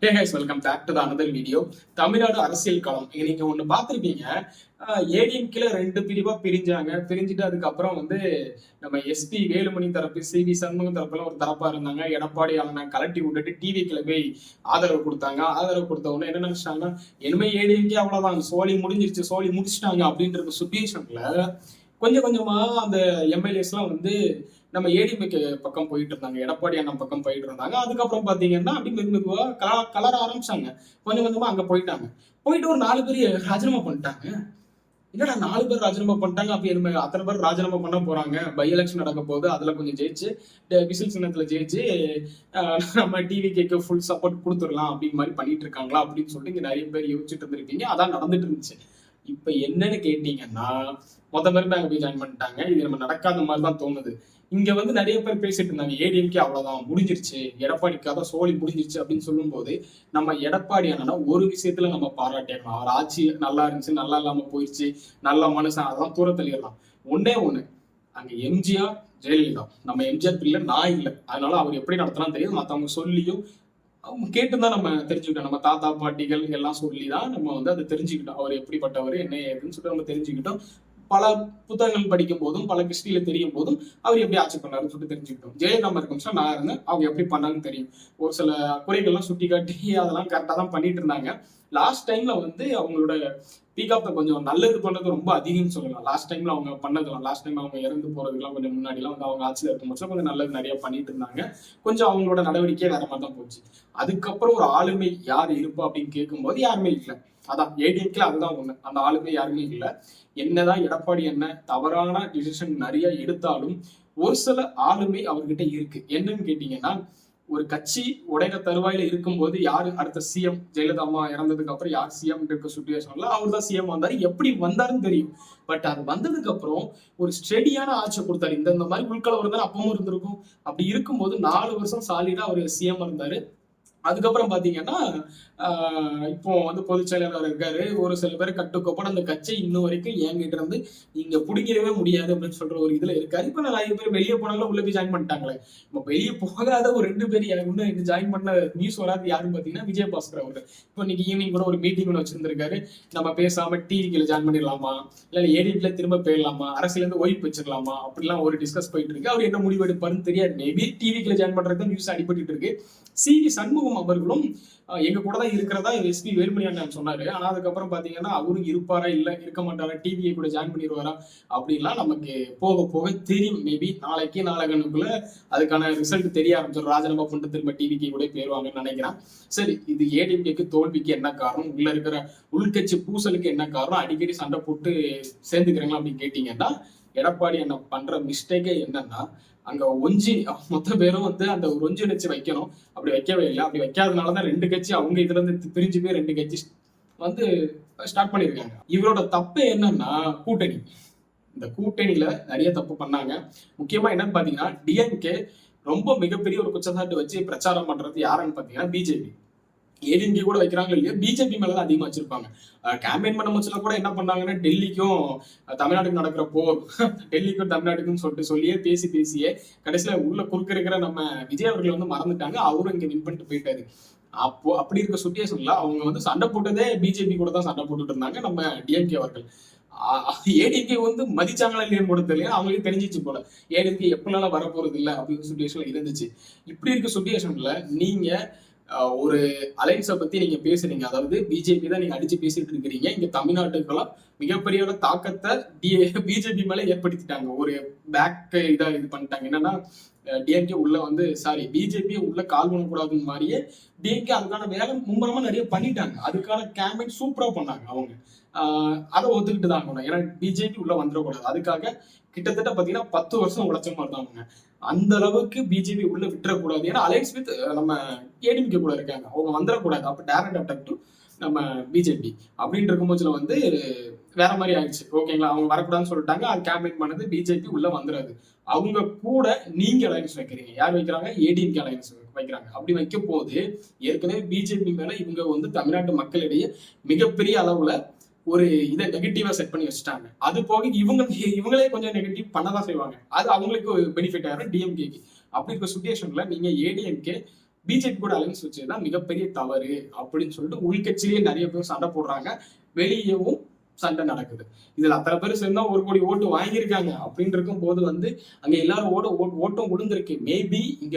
Hey guys, welcome back to the another video. Tamil Nadu அரசியல் களம். நீங்க ஒண்ணு பார்த்திருப்பீங்க. ஏடிஎம்கேல ரெண்டு பிரிவா பிரிஞ்சுட்டு அதுக்கப்புறம் நம்ம எஸ்பி வேலுமணி தரப்பு, சிவி சண்முகம் தரப்புல ஒரு தரப்பா இருந்தாங்க. எடப்பாடி அவனை கலட்டி விட்டுட்டு டிவிக்குள்ள போய் ஆதரவு கொடுத்தாங்க. ஆதரவு கொடுத்த உடனே என்ன நினைச்சாங்க, இனிமே ஏடிஎம்கே அவ்வளவுதான், சோழி முடிச்சிட்டாங்க அப்படின்ற சுச்சுவேஷன்ல கொஞ்சம் கொஞ்சமா அந்த எம்எல்ஏஸ் எல்லாம் நம்ம ஏடிஎம்கே பக்கம் போயிட்டு இருந்தாங்க, எடப்பாடி அண்ணன் பக்கம் போயிட்டு இருந்தாங்க. அதுக்கப்புறம் பாத்தீங்கன்னா அப்படி மெதுவா கலர ஆரம்பிச்சாங்க. கொஞ்சம் கொஞ்சமா அங்க போயிட்டு ஒரு 4 பேர் ராஜினாமா பண்ணிட்டாங்க. என்னடா 4 பேர் ராஜினாமா பண்ணிட்டாங்க, அப்படி என்ன அத்தனை பேர் ராஜினாமா பண்ண போறாங்க, பை எலெக்ஷன் நடக்க போகுது, அதுல கொஞ்சம் ஜெயிச்சு விசில் சின்னத்துல ஜெயிச்சு நம்ம டிவிக்கு ஃபுல் சப்போர்ட் கொடுத்துடலாம் அப்படின்னு மாதிரி பண்ணிட்டு இருக்காங்களா அப்படின்னு சொல்லிட்டு இங்க நிறைய பேர் யோசிச்சுட்டு இருந்திருப்பீங்க. அதான் நடந்துட்டு இருந்துச்சு. இப்ப என்னன்னு கேட்டீங்கன்னா, பேர் அங்க போய் ஜாயின் பண்ணிட்டாங்க. இது நம்ம நடக்காத மாதிரி தான் தோணுது. இங்க நிறைய பேர் பேசிட்டு இருந்தாங்க, ஏடிஎம்கே அவ்வளவுதான் முடிஞ்சிருச்சு, எடப்பாடிக்காக சோழி முடிஞ்சிருச்சு அப்படின்னு சொல்லும் போது நம்ம எடப்பாடி என்னன்னா ஒரு விஷயத்துல நம்ம பாராட்டிடலாம். அவர் ஆட்சி நல்லா இருந்துச்சு, நல்லா இல்லாம போயிடுச்சு, நல்ல மனுஷன், அதெல்லாம் தூர தள்ளிடலாம். ஒண்ணு அங்க எம்ஜிஆர் ஜெயலலிதா, நம்ம எம்ஜிஆர் பிள்ளை நான் இல்லை, அதனால அவர் எப்படி நடத்தலாம் தெரியாது. மத்தவங்க சொல்லியும் அவங்க கேட்டுதான் நம்ம தெரிஞ்சுக்கிட்டோம். நம்ம தாத்தா பாட்டிகள் எல்லாம் சொல்லிதான் நம்ம அதை தெரிஞ்சுக்கிட்டோம், அவர் எப்படிப்பட்டவர் என்ன ஏதுன்னு சொல்லிட்டு நம்ம தெரிஞ்சுக்கிட்டோம். பல புத்தகங்கள் படிக்கும் போதும் பல கிறிஸ்டியில தெரியும் போதும் அவர் எப்படி ஆட்சி பண்ணாருன்னு சொல்லிட்டு தெரிஞ்சுக்கிட்டோம். ஜெயலலிதா இருக்கும் நான் இருந்தேன், அவங்க எப்படி பண்ணாங்கன்னு தெரியும். ஒரு சில குறைகள்லாம் சுட்டி காட்டி அதெல்லாம் கரெக்டா தான் பண்ணிட்டு இருந்தாங்க. லாஸ்ட் டைம்ல அவங்களோட பீகாப்ல கொஞ்சம் நல்லது பண்ணது ரொம்ப அதிகம்னு சொல்லலாம். லாஸ்ட் டைம்ல அவங்க பண்ணதெல்லாம், லாஸ்ட் டைம் அவங்க இறந்து போறதுக்கெல்லாம் கொஞ்சம் முன்னாடி எல்லாம் அவங்க ஆட்சியில் இருக்கும் கொஞ்சம் நல்லது நிறைய பண்ணிட்டு இருந்தாங்க. கொஞ்சம் அவங்களோட நடவடிக்கையே வேற மாதிரி தான் போச்சு. அதுக்கப்புறம் ஒரு ஆளுமை யார் இருப்பா அப்படின்னு கேட்கும்போது யாருமே இல்லை. அதான் ஏடிஎம்கே அதுதான் ஒண்ணு, அந்த ஆளுமே யாருமே இல்லை. என்னதான் எடப்பாடி என்ன தவறான டிசிஷன் நிறைய எடுத்தாலும் ஒரு சில ஆளுமை அவர்கிட்ட இருக்கு. என்னன்னு கேட்டீங்கன்னா, ஒரு கட்சி உடையிற தருவாயில இருக்கும்போது யாரு அடுத்த சிஎம், ஜெயலலிதா அம்மா இறந்ததுக்கு அப்புறம் யார் சிஎம் இருக்க சுச்சுவேஷன்ல அவர் தான் சிஎம் வந்தாரு. எப்படி வந்தாருன்னு தெரியும். பட் அது வந்ததுக்கு அப்புறம் ஒரு ஸ்டெடியான ஆட்சியை கொடுத்தாரு. இந்த மாதிரி உள்கலவரம் தான் அப்பவும் இருந்திருக்கும். அப்படி இருக்கும்போது 4 வருஷம் சாலிடா அவர் சிஎம் இருந்தாரு. அதுக்கப்புறம் பாத்தீங்கன்னா இப்போ பொதுச் செயலாளர் இருக்காரு. ஒரு சில பேர் கட்டுக்கோப்பட அந்த கட்சி இன்னும் வரைக்கும் என்கிட்ட இருந்து நீங்க பிடிக்கவே முடியாது அப்படின்னு சொல்ற ஒரு இதுல இருக்காரு. இப்ப நிறைய பேர் வெளியே போனாலும் உள்ள போய் ஜாயின் பண்ணிட்டாங்களே. இப்ப வெளியே போகாத ஒரு 2 பேர் இன்னும் ஜாயின் பண்ண நியூஸ் வராது யாருன்னு பாத்தீங்கன்னா விஜயபாஸ்கர் அவரு. இப்போ இன்னைக்கு ஈவினிங் கூட ஒரு மீட்டிங் ஒன்று வச்சிருந்திருக்காரு. நம்ம பேசாம டிவிக்கில ஜாயின் பண்ணிடலாமா, இல்ல ஏடிஎம்கேல திரும்ப போயிடலாமா, அரசியல இருந்து ஓய்வு வச்சிடலாமா அப்படிலாம் ஒரு டிஸ்கஸ் போயிட்டு இருக்கு. அவர் என்ன முடிவு எடுப்பாருன்னு தெரியாது. மேபி டிவிக்கில ஜாயின் பண்றது நியூஸ் அடிபட்டு இருக்கு. சிவி சண்முகம் அவர்களும் எங்க கூட தான் இருக்கிறதா எஸ்பி வேலுமணி அண்ணன் சொன்னாரு. ஆனா அதுக்கப்புறம் பாத்தீங்கன்னா அவரும் இருப்பாரா இல்ல இருக்க மாட்டாரா, டிவியை கூட ஜாயின் பண்ணிடுவாரா அப்படின்லாம் நமக்கு போக போக தெரியும். மேபி நாளைக்கு நாளைக்குள்ள அதுக்கான ரிசல்ட் தெரிய ஆரம்பிச்சிடும். ராஜினாமா பண்ணிட்டு திரும்ப டிவிக்கு கூட போயிருவாங்கன்னு நினைக்கிறேன். சரி, இது ஏடிஎம்கேக்கு தோல்விக்கு என்ன காரணம், உள்ள இருக்கிற உள்கட்சி பூசலுக்கு என்ன காரணம், அடிக்கடி சண்டை போட்டு சேர்ந்துக்கிறீங்களா அப்படின்னு கேட்டீங்கன்னா, எடப்பாடி என்ன பண்ற மிஸ்டேக்கே என்னன்னா, அங்க மொத்த பேரும் அந்த ஒன்றிணைச்சு வைக்கணும், அப்படி வைக்கவே இல்லை. அப்படி வைக்காதனாலதான் 2 கட்சி அவங்க இதுல இருந்து பிரிஞ்சு போய் 2 கட்சி ஸ்டார்ட் பண்ணிருக்காங்க. இவரோட தப்பு என்னன்னா கூட்டணி. இந்த கூட்டணியில நிறைய தப்பு பண்ணாங்க. முக்கியமா என்னன்னு பாத்தீங்கன்னா, டிஎம்கே ரொம்ப மிகப்பெரிய ஒரு குற்றச்சாட்டு வச்சு பிரச்சாரம் பண்றது யாருன்னு பாத்தீங்கன்னா பிஜேபி. ஏடிஎம்கே கூட வைக்கிறாங்க இல்லையா, பிஜேபி மேலதான் அதிகமா வச்சிருப்பாங்க. கேம்பெயின் பண்ண முச்சுல கூட என்ன பண்ணாங்கன்னா, டெல்லிக்கும் தமிழ்நாட்டுக்கும் நடக்கிற போர், டெல்லிக்கும் தமிழ்நாட்டுக்கும் சொல்லியே பேசியே கடைசியில உள்ள குறுக்க இருக்கிற நம்ம விஜய் அவர்கள் மறந்துட்டாங்க. அவரும் இங்க வின் பண்ணிட்டு போயிட்டாரு. அப்போ அப்படி இருக்க சுச்சுவேஷன்ல அவங்க சண்டை போட்டதே பிஜேபி கூட தான் சண்டை போட்டுட்டு இருந்தாங்க நம்ம டிஎம்கே அவர்கள். ஏடிஎம்கே மதிச்சாங்களா இல்லையான்னு கூட தெரியல, அவங்களுக்கு தெரிஞ்சிச்சு போல ஏடிஎம்கே எப்பனால வரப்போறது இல்லை அப்படின்னு சுச்சுவேஷன்ல இருந்துச்சு. இப்படி இருக்க சுச்சுவேஷன்ல நீங்க ஒரு அலைன்ஸை பத்தி நீங்க பேசுறீங்க, அதாவது பிஜேபி தான் நீங்க அடிச்சு பேசிட்டு இருக்கிறீங்க. இங்க தமிழ்நாட்டுக்கெல்லாம் மிகப்பெரிய தாக்கத்தை பிஜேபி மேல ஏற்படுத்திட்டாங்க. ஒரு பேக் இதா இது பண்ணிட்டாங்க. என்னன்னா, டிஎம்கே உள்ள பிஜேபி உள்ள கால் பண்ணக்கூடாதுன்னு மாதிரியே டிஎம்கே அதுக்கான வேலை மும்முரமா நிறைய பண்ணிட்டாங்க. அதுக்கான கேம்பெயின் சூப்பரா பண்ணாங்க அவங்க. அதை ஒத்துக்கிட்டு தான் ஆகணும். ஏன்னா பிஜேபி உள்ள வந்துடக்கூடாது. அதுக்காக கிட்டத்தட்ட பாத்தீங்கன்னா 10 வருஷம் உழைச்ச மாதிரி தான் அவங்க. அந்த அளவுக்கு பிஜேபி உள்ள விட்டுறக்கூடாது. ஏன்னா அலைன்ஸ் வித் நம்ம ஏடிஎம்கே கூட இருக்காங்க, அவங்க வந்துடக்கூடாது. அப்ப டைரக்ட் அட்டாக் டு நம்ம பிஜேபி அப்படின்னு இருக்கும்போது வேற மாதிரி ஆயிடுச்சு. ஓகேங்களா, அவங்க வரக்கூடாதுன்னு சொல்லிட்டாங்க. அது கேம்பெயின் பண்ணது பிஜேபி உள்ள வந்துடாது. அவங்க கூட நீங்க அலைன்ஸ் வைக்கிறீங்க. யார் வைக்கிறாங்க, ஏடிஎம்கே அலைன்ஸ் வைக்கிறாங்க. அப்படி வைக்கும் போது ஏற்கனவே பிஜேபி மேல இவங்க தமிழ்நாட்டு மக்களிடையே மிகப்பெரிய அளவுல ஒரு இதை நெகட்டிவா செட் பண்ணி வச்சுட்டாங்க. அது போக இவங்களே கொஞ்சம் நெகட்டிவ் பண்ணதான் செய்வாங்க. அது அவங்களுக்கு பெனிஃபிட் ஆயிரும் டிஎம்கேக்கு. அப்படி இருக்க சுச்சுவேஷன்ல நீங்க ஏடிஎம்கே பிஜேபி கூட அலைன்ஸ் வச்சதுதான் மிகப்பெரிய தவறு அப்படின்னு சொல்லிட்டு உள்கட்சியிலேயே நிறைய பேர் சண்டை போடுறாங்க, வெளியவும் சண்டை நடக்குது. இதுல அத்தனை பேர் சேர்ந்தா 1 கோடி ஓட்டு வாங்கியிருக்காங்க அப்படின்னு இருக்கும் போது அங்க எல்லாரும் ஓட்டும் விழுந்திருக்கு. மேபி இங்க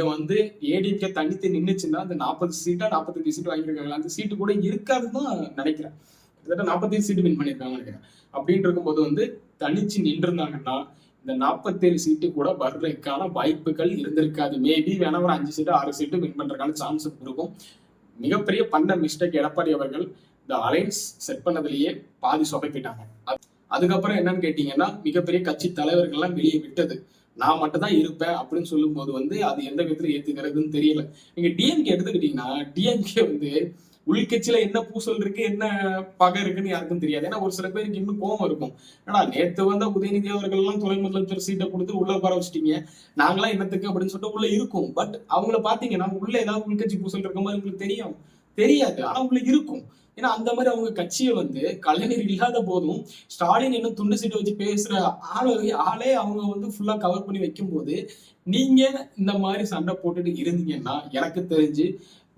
ஏடிஎம்கே தனித்து நின்னுச்சுன்னா அந்த 40 சீட்டா 45 சீட் வாங்கியிருக்காங்க, அந்த சீட்டு கூட இருக்காதுன்னு தான் நினைக்கிறேன். கிட்டத்தட்ட 45 சீட்டு வின் பண்ணியிருக்காங்கன்னு நினைக்கிறேன். அப்படின்னு இருக்கும்போது தனிச்சு நின்றுருந்தாங்கன்னா இந்த 47 சீட்டு கூட வர்றதுக்கான வாய்ப்புகள் இருந்திருக்காது. மேபி வேணா ஒரு 5 சீட்டு 6 சீட்டு வின் பண்றதுக்கான சான்ஸ் இருக்கும். மிகப்பெரிய பண்ண மிஸ்டேக் எடப்பாடி அவர்கள் இந்த அலைன்ஸ் செட் பண்ணதுலயே பாதி சொதப்பிட்டாங்க. அதுக்கப்புறம் என்னன்னு கேட்டீங்கன்னா, மிகப்பெரிய கட்சி தலைவர்கள்லாம் வெளியே விட்டது. நான் மட்டும் தான் இருப்பேன் அப்படின்னு சொல்லும் போது அது எந்த விதத்துல ஏத்துக்கிறதுன்னு தெரியல. நீங்க டிஎம்கே எடுத்துக்கிட்டீங்கன்னா, டிஎம்கே உள்கட்சியில என்ன பூசல் இருக்கு, என்ன பகை இருக்குன்னு யாருக்கும் தெரியாது. ஏன்னா ஒரு சில பேருக்கு இன்னும் கோவம் இருக்கும். ஏன்னா நேத்து உதயநிதி அவர்கள் எல்லாம் துணை முதலமைச்சர் சீட்டை கொடுத்து உள்ள உட்கார வச்சிட்டீங்க, நாங்களாம் என்னத்துக்கு அப்படின்னு சொல்லிட்டு உள்ள இருக்கும். பட் அவங்கள பாத்தீங்கன்னா உள்ள ஏதாவது உள்கட்சி பூசல் இருக்க மாதிரி உங்களுக்கு தெரியாது. ஆனா உங்களுக்கு இருக்கும். ஏன்னா அந்த மாதிரி அவங்க கட்சியை கலைஞர் இல்லாத போதும் ஸ்டாலின் இன்னும் துண்டு சீட்டு வச்சு பேசுற ஆளே அவங்க ஃபுல்லா கவர் பண்ணி வைக்கும் போது நீங்க இந்த மாதிரி சண்டை போட்டுட்டு இருந்தீங்கன்னா எனக்கு தெரிஞ்சு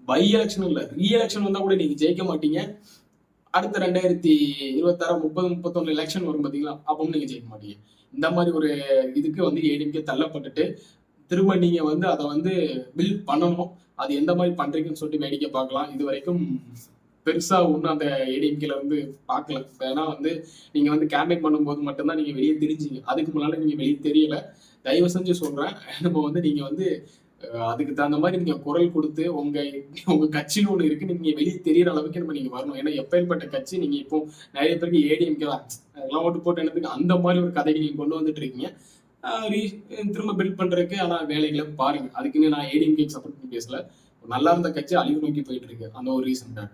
பை எலெக்ஷன் இல்ல ரீ எலெக்ஷன் வந்தா கூட நீங்க ஜெயிக்க மாட்டீங்க. அடுத்த 2026 30 31 எலெக்ஷன் வரும் பாத்தீங்களா, அப்பவும் நீங்க ஜெயிக்க மாட்டீங்க. இந்த மாதிரி ஒரு இதுக்கு ஏடிஎம்கே தள்ளப்பட்டுட்டு திரும்ப நீங்க அதை பில்ட் பண்ணணும். அது எந்த மாதிரி பண்றீங்கன்னு சொல்லிட்டு வேடிக்கை பார்க்கலாம். இது வரைக்கும் பெருசா ஒன்றும் அந்த ஏடிஎம்கேல பார்க்கல. ஏன்னா நீங்க கேம்பெயின் பண்ணும்போது மட்டும்தான் நீங்க வெளியே தெரிஞ்சீங்க. அதுக்கு முன்னால நீங்க வெளியே தெரியல. தயவு செஞ்சு சொல்றேன், நம்ம நீங்க அதுக்கு தகுந்த மாதிரி நீங்க குரல் கொடுத்து உங்க கட்சின்னு ஒண்ணு இருக்கு, நீங்க வெளியே தெரியற அளவுக்கு நீங்க வரணும். ஏன்னா எப்பேற்பட்ட கட்சி நீங்க இப்போ நிறைய பேருக்கு ஏடிஎம்கே அதெல்லாம் ஓட்டு போட்டு என்னதுக்கு அந்த மாதிரி ஒரு கதைக்கு நீங்க கொண்டு வந்துட்டு இருக்கீங்க. திரும்ப பில்ட் பண்றதுக்கு ஆனா வேலைகளை பாருங்க. அதுக்குன்னு நான் ஏடிஎம்கே சப்போர்ட் பண்ணி பேசல. நல்லா இருந்த கட்சி அழிவு நோக்கி போயிட்டு இருக்கு அந்த ஒரு ரீசனுக்காக.